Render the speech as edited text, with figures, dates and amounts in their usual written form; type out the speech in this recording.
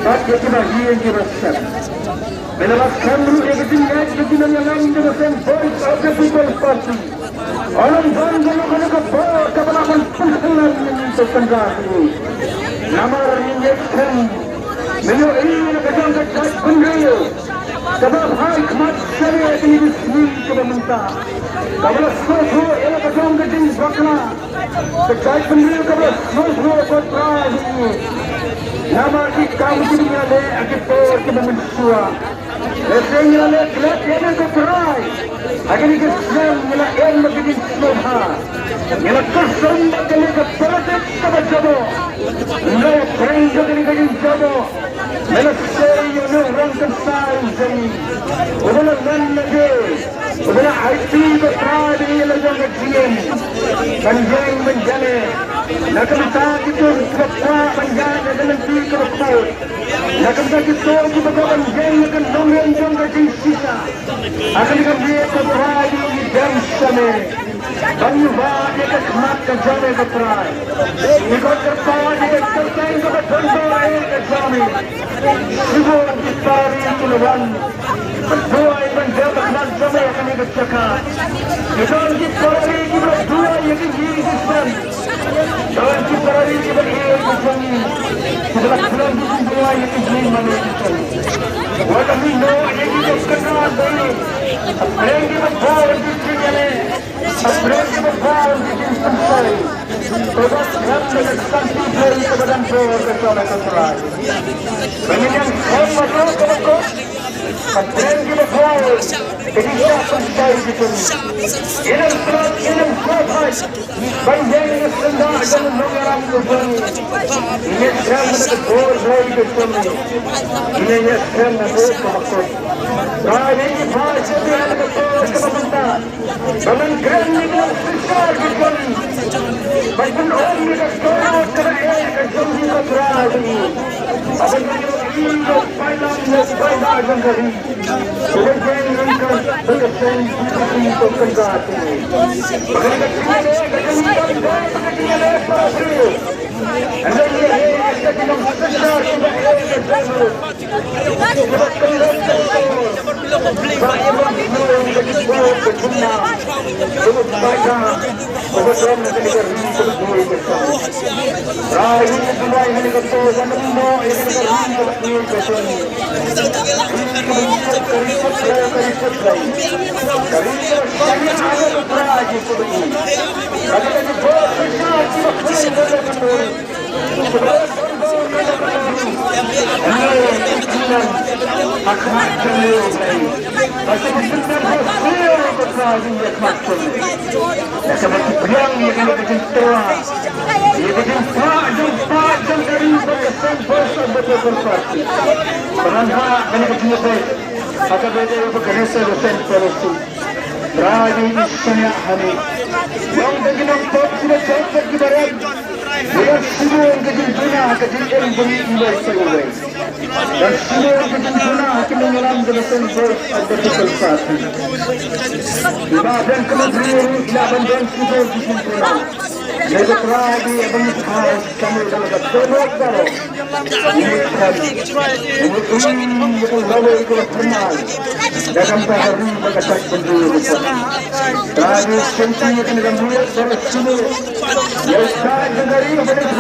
Bakit kita hilang di Rusia? Melepaskan dulu eksistensi kejinan yang lain dengan voice of the people party. Orang orang kalau kebal kebalapan pengenalan menentukan kami. Nama injection menu ini kejam kejam bendera. Sebab hal kemat syariat ini disini kebementah. Kalau suatu ialah kejam kejam wakna. Kejam bendera kalau suatu kontra ini. Nama kita mungkinnya le akibat kebementua. Lesnya le kelak yang keterai. Agar kita Islam ialah yang begini semua. Ialah kesem bagi kepolitik kebejaman. Ialah perintah bagi kebejaman. Ialah saya orang kesal ini. Udah lagi. Udah IT keterai ialah yang kejian. Panjang menjadi. Nak kita itu kepada panjang dengan tiga kepala. Nak kita itu kita panjang dengan nombor yang kejian. Akan kami keterai dan sana. Banyu bahagia kemat kejamai keterai. Ikut keterai keterai keterai kejamai. Ibu kita ini tuan. Dua iban jawab kemat kejamai akan ikut cakap. Ikut kita ini dua yang dihidupan. Dalam kita ini berhidup kejamai. Setelah bulan dua yang dihidupan. Walau minum yang hidup kenal ini. Apa yang kita bawa di sini? Aprende a voar de distância. Todas as santas leis que podem ver que são naturais. Venham como a boca. Aprende a voar de distância de tudo. Eles faz. Venham a sentar como não eram do bem. E entramos na boa lei de tudo. E entramos na boa como Rani faz a minha vontade. Vamos grande não ficar de fome. Mas não olhe da história que é que eu me atrás. A gente não vai lá jangarim. O que nunca foi sem o cangato. Porque que é para frio. Dan semua kejil dunia kejil yang berimbas seluruh. Dan semua kejil dunia akan mengelam dengan sensor atau people party. Ibadah kementerian ilaban dan sumber disimpulkan. Mereka teradi bermukhar kami dalam berdoa baru. Ini lalu itu benar. Dalam bahari berkata berdua. Teradi sentinya dengan mulia dari sumber. Yang dari berkata